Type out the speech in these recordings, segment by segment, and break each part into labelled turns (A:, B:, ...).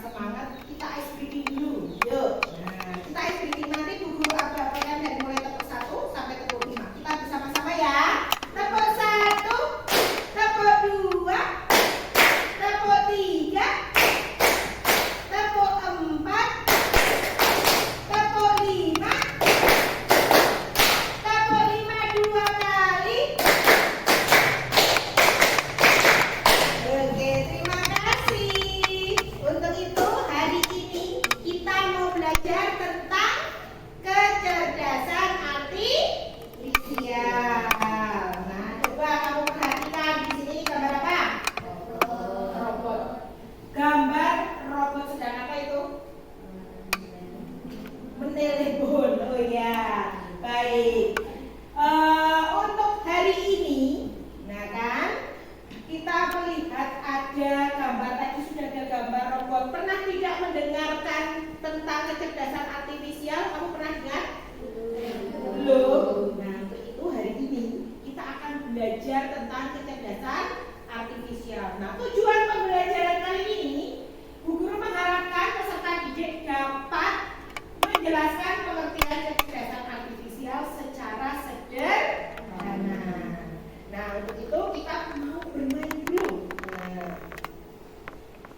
A: semangat, kita ice breaking dulu. Yuk. Nah, kita ice breaking nanti Bu Guru apa-apakan dari mulai tepuk 1 sampai tepuk 5. Kita bersama-sama ya. Tepuk 1, tepuk 2, tepuk 3, tepuk 4, tepuk 5, tepuk 5 2 kali. Oke, terima kasih. Untuk itu hari ini kita mau belajar tentang kecerdasan artifisial. Nah, coba kamu perhatikan di sini gambar apa? Robot. Gambar robot sedang apa itu? Menelepon. Oh ya, baik. Untuk hari ini, nah kan, kita melihat ada gambar, tadi sudah ada gambar robot. Pernah tidak mendengarkan tentang kecerdasan artifisial? Kamu pernah dengar? Belum. Nah, untuk itu hari ini kita akan belajar tentang kecerdasan artifisial. Nah, tujuan pembelajaran kali ini, Bu Guru mengharapkan peserta didik dapat menjelaskan pengertian kecerdasan artifisial secara sederhana. Nah, untuk itu kita mau bermain dulu. Nah,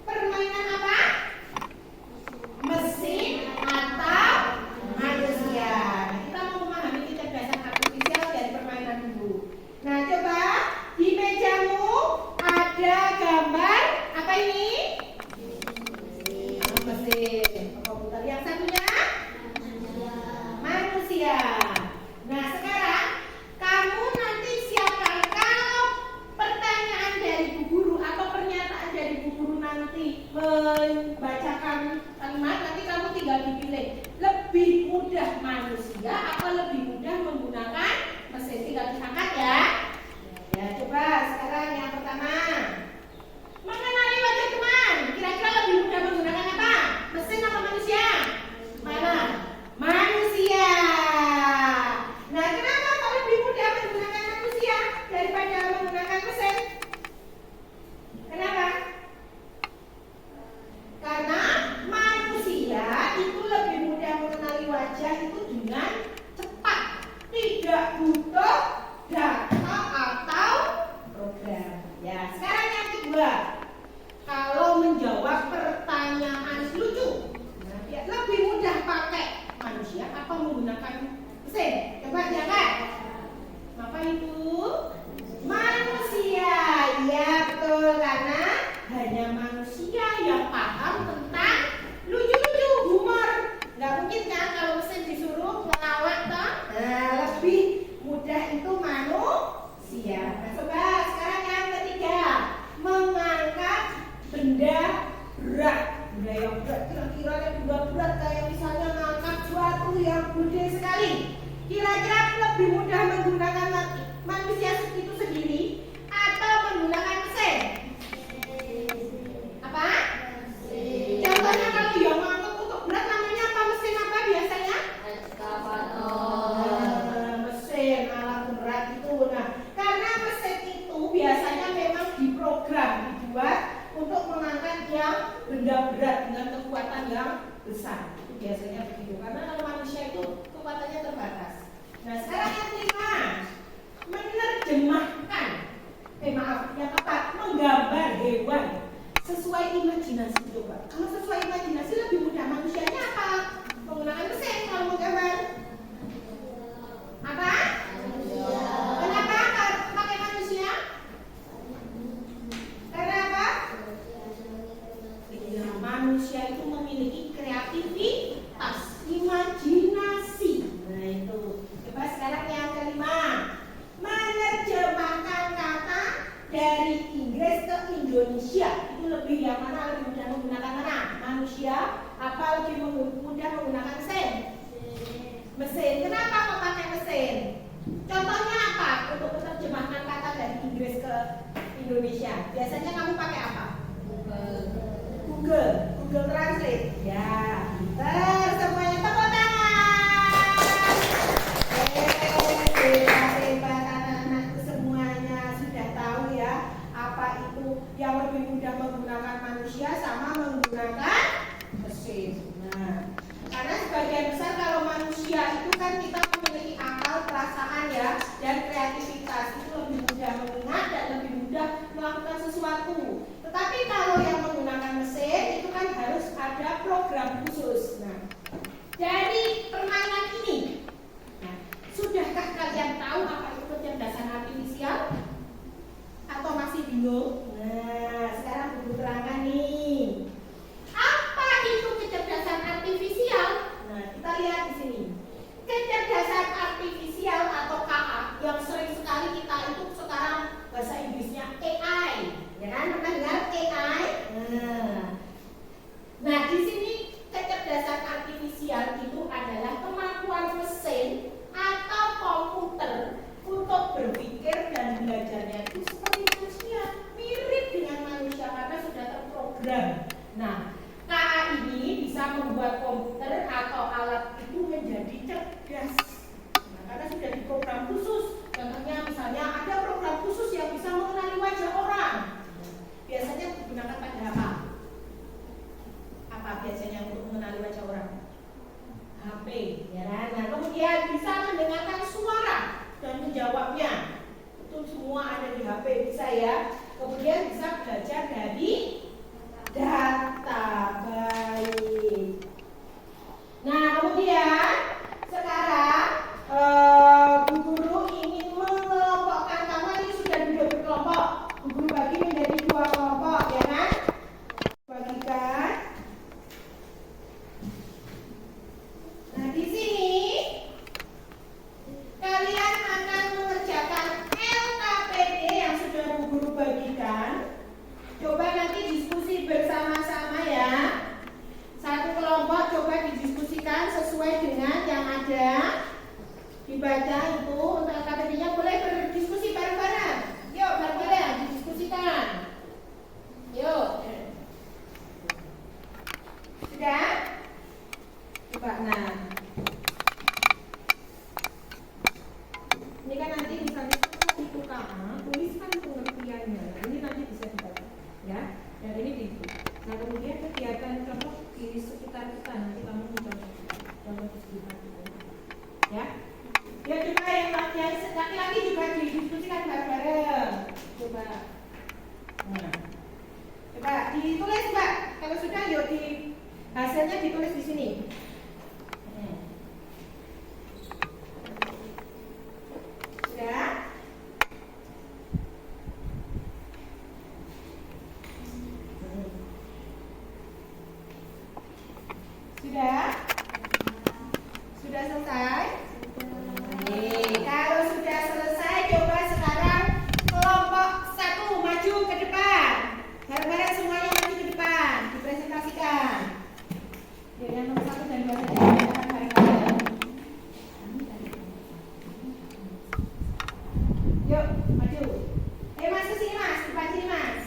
A: permainan apa? Mesin atau manusia. Kita mau memahami kecerdasan artifisial dari permainan dulu. Nah, coba di mejamu ada gambar apa ini? Mesin. Komputer. Yang satunya? Manusia. Nah, sekarang kamu nanti siapkan, kalau pertanyaan dari Bu Guru atau pernyataan dari Bu Guru nanti membacakan kalimat, nanti kamu tinggal dipilih lebih mudah manusia atau lebih mudah menggunakan mesin. Tinggal diangkat ya. Ya, coba sekarang yang pertama. Mengenali wajah teman, kira-kira lebih mudah menggunakan apa? Mesin atau manusia? Mana? Manusia. Nah, kenapa kok lebih mudah menggunakan manusia daripada menggunakan mesin? Kenapa? Karena manusia itu lebih mudah mengenali wajah itu dengan cepat, tidak butuh data atau program. Ya, sekarang yang kedua, kalau menjawab pertanyaan lucu, nah, ya, lebih mudah pakai manusia atau menggunakan mesin? Coba diangkat. Apa itu? Manusia. Ya, betul, karena hanya manusia yang paham tentang lucu-lucu, humor. Nggak mungkin kan kalau mesin disuruh ngelawak toh? Nah, lebih mudah itu manusia. Nah, coba sekarang yang ketiga, mengangkat benda berat. Benda yang berat, kira-kira yang benda berat kayak misalnya ngangkat suatu yang gede sekali. Kira-kira lebih mudah menggunakan manusia itu sendiri atau menggunakan mesin? Apa? Contohnya kalau yang ngangkut untuk berat namanya apa? Mesin apa biasanya? Mesin alat berat itu. Nah, karena mesin itu biasanya memang diprogram, dibuat untuk mengangkat yang benda berat dengan kekuatan yang besar. Itu biasanya begitu. Karena kalau manusia itu kekuatannya terbatas. Nah, sekarang yang kelima, menerjemahkan. Yang keempat, menggambar hewan sesuai imajinasi. Coba, kalau sesuai imajinasi lebih mudah manusianya apa? Menggunakan mesin kalau menggambar. Apa? Kenapa pakai manusia? Karena apa? Ya, manusia itu memiliki kreativitas, imajinasi. Nah, itu. Coba sekarang yang kelima, menerjemahkan kata dari Inggris ke Indonesia. Itu lebih yang mana lebih mudah menggunakan mana? Manusia apa lebih mudah menggunakan mesin? Mesin. Kenapa kok pakai mesin? Contohnya apa untuk menerjemahkan kata dari Inggris ke Indonesia? Biasanya kamu pakai apa? Google Translate. Ya, pintar semuanya, tepuk tangan. Hebat anak-anakku semuanya sudah tahu ya apa itu yang lebih mudah menggunakan manusia sama menggunakan program. Nah, KA ini bisa membuat komputer atau alat itu menjadi cerdas. Nah, karena sudah diprogram khusus. Contohnya misalnya ada program khusus yang bisa mengenali wajah orang. Biasanya digunakan pada apa? Apa biasanya untuk mengenali wajah orang? HP, ya kan? Nah, kemudian bisa mendengarkan suara dan menjawabnya. Itu semua ada di HP, bisa ya. Kemudian bisa belajar dari data. Baik. Nah, kemudian sekarang Bu Guru ingin mengelompokkan, kamu ini sudah duduk berkelompok. Bu Guru bagi menjadi 2 kelompok, ya kan? Bagikan. Nah, di sini kalian akan mengerjakan LKPD yang sudah Bu Guru bagikan. Coba nanti diskusi bersama-sama ya. Satu kelompok coba didiskusikan sesuai dengan yang ada. Dibaca itu untuk LKPD-nya, boleh berdiskusi bareng-bareng. Yuk, bareng-bareng didiskusikan. Yuk. Sudah? Coba, nah. Ini kan nanti misalnya itu KA, tuliskan pengertiannya. Ini nanti bisa dibaca, ya. Dan ini di. Nah, kemudian kegiatan contoh di sekitar kita nanti kamu mencoba contoh di sekitar kita, ya. Ya, coba yang laki-laki juga didiskusikan bareng-bareng. Coba. Nah. Coba ditulis, Mbak. Kalau sudah, yuk di hasilnya ditulis di sini. Sudah? Sudah? Sudah selesai? Kalau sudah selesai, coba sekarang kelompok 1 maju ke depan. Bareng-bareng semuanya maju ke depan, dipresentasikan. Yang nomor 1 dan 2 saja akan bareng-bareng. Yuk, maju. Mas ke sini, Mas, depan sini, Mas.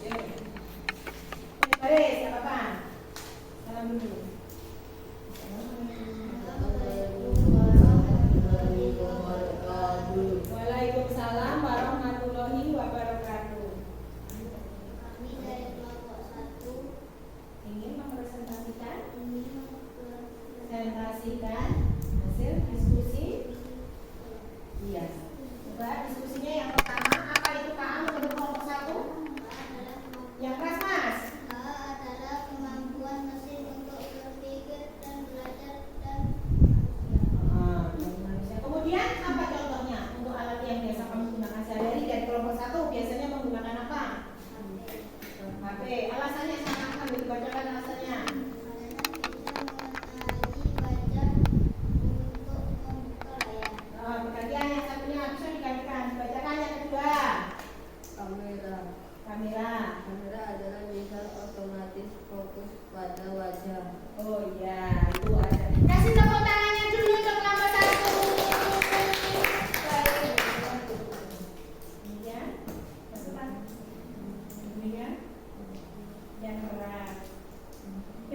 A: Yuk. Baris, gak apa-apa. Salam dulu. Waalaikumsalam warahmatullahi wabarakatuh.
B: Kami dari kelompok 1
A: ingin mempresentasikan hasil diskusi. Iya. Coba diskusinya yang pertama, apa itu KA menurut kelompok 1? Yang keras, Mas.
B: adalah kemampuan mesin untuk berpikir dan belajar dan
A: Manusia. Kemudian apa contohnya untuk alat yang biasa kamu gunakan sehari-hari dari kelompok 1 biasanya menggunakan apa? HP. Alasannya sama apa? Dibacakan alasannya. Pergantian yang satunya bisa digantikan. Dibacakan yang kedua. Kamera.
C: Kamera adalah misal otomatis fokus pada wajah.
A: Oh iya, itu ada. Kasih tepuk tangannya dulu untuk kelompok 1. Baik. Kemudian, masukkan. Kemudian, yang keras.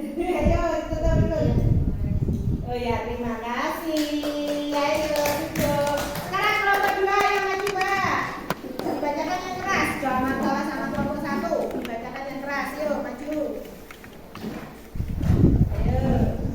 A: Ayo, tutup dulu. Oh ya, terima kasih. Ayo, duduk. Sekarang kelompok 2 yang maju, Mbak. Dibacakan yang keras. Jangan kalah sama kelompok 1. Dibacakan yang keras. Yuk, maju. Ayo.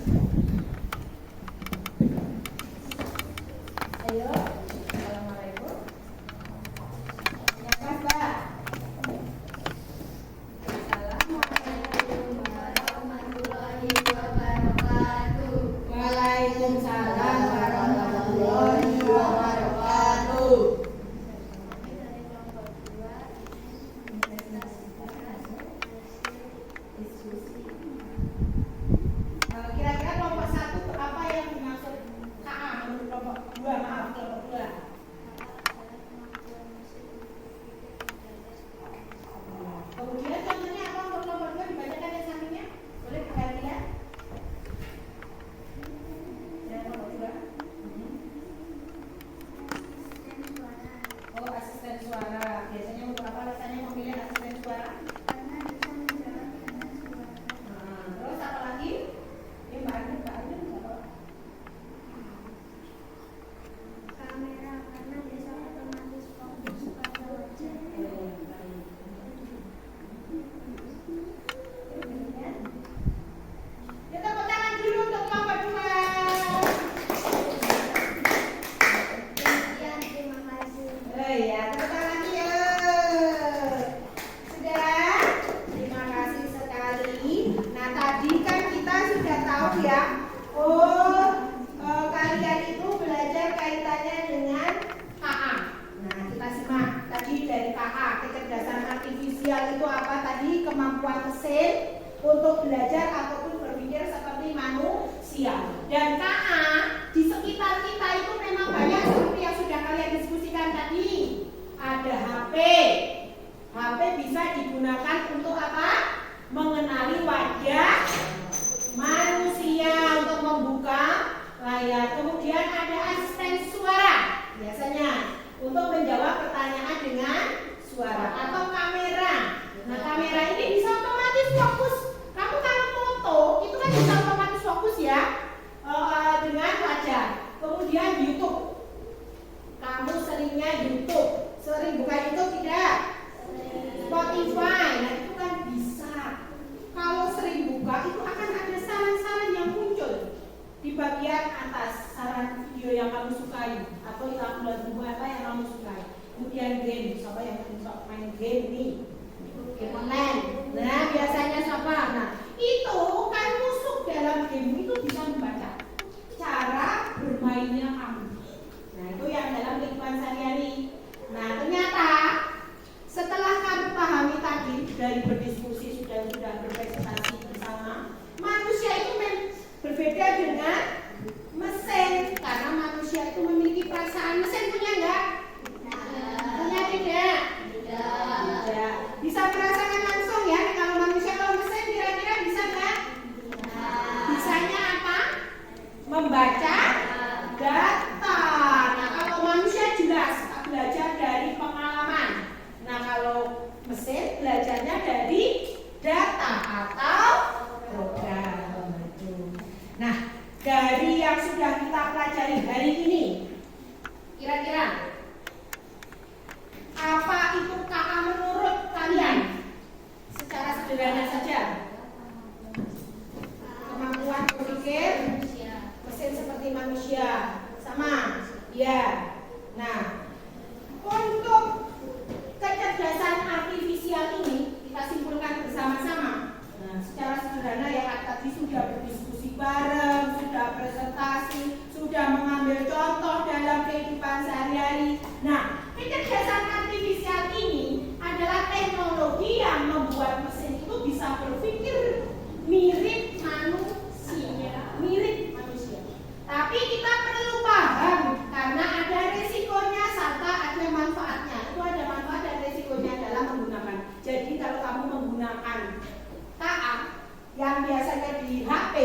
A: artifisial itu apa tadi? Kemampuan mesin untuk belajar ataupun berpikir seperti manusia. Dan KA di sekitar kita itu memang banyak seperti yang sudah kalian diskusikan tadi. Ada HP. HP bisa digunakan untuk apa? Mengenali wajah manusia untuk membuka layar. Kemudian ada asisten suara, biasanya untuk menjawab pertanyaan dengan suara, atau kamera. Nah, kamera ini bisa otomatis fokus. Kamu kalau foto itu kan bisa otomatis fokus ya, dengan wajah. Kemudian YouTube, kamu seringnya YouTube, sering buka YouTube tidak? Spotify, nah itu kan bisa. Kalau sering buka itu akan ada saran-saran yang muncul di bagian atas, saran video yang kamu sukai atau lagu apa yang kamu sukai. Kemudian game, siapa yang suka main game nih? Game online. Nah, biasanya siapa? Nah, itu kan musuh dalam game itu bisa membaca cara bermainnya kamu. Nah, itu yang dalam lingkungan sehari-hari. Nah, ternyata setelah kamu pahami tadi dari berdiskusi sudah berpresentasi bersama, manusia itu berbeda dengan mesin karena manusia itu memiliki perasaan. Mesin punya enggak? Punya tidak? Tidak. Bisa merasakan langsung ya kalau manusia. Kalau mesin kira-kira bisa enggak? Bisanya apa? Membaca data. Nah, kalau manusia jelas belajar dari pengalaman. Nah, kalau mesin belajarnya dari data atau program. Nah, dari yang sudah kita pelajari hari ini, kira-kira apa itu KA menurut kalian? Secara sederhana saja. Kemampuan berpikir mesin seperti manusia. Sama? Ya. Nah, untuk kecerdasan artifisial ini kita simpulkan bersama-sama. Nah, secara sederhana ya tadi sudah berdiskusi bareng, sudah presentasi, sudah mengambil contoh dalam kehidupan sehari-hari. Nah, kecerdasan artifisial ini adalah teknologi yang membuat mesin itu bisa berpikir mirip manusia. Tapi kita perlu paham karena ada resikonya serta ada manfaatnya. Itu ada manfaat dan resikonya dalam menggunakan. Jadi kalau kamu menggunakan KA yang biasanya di HP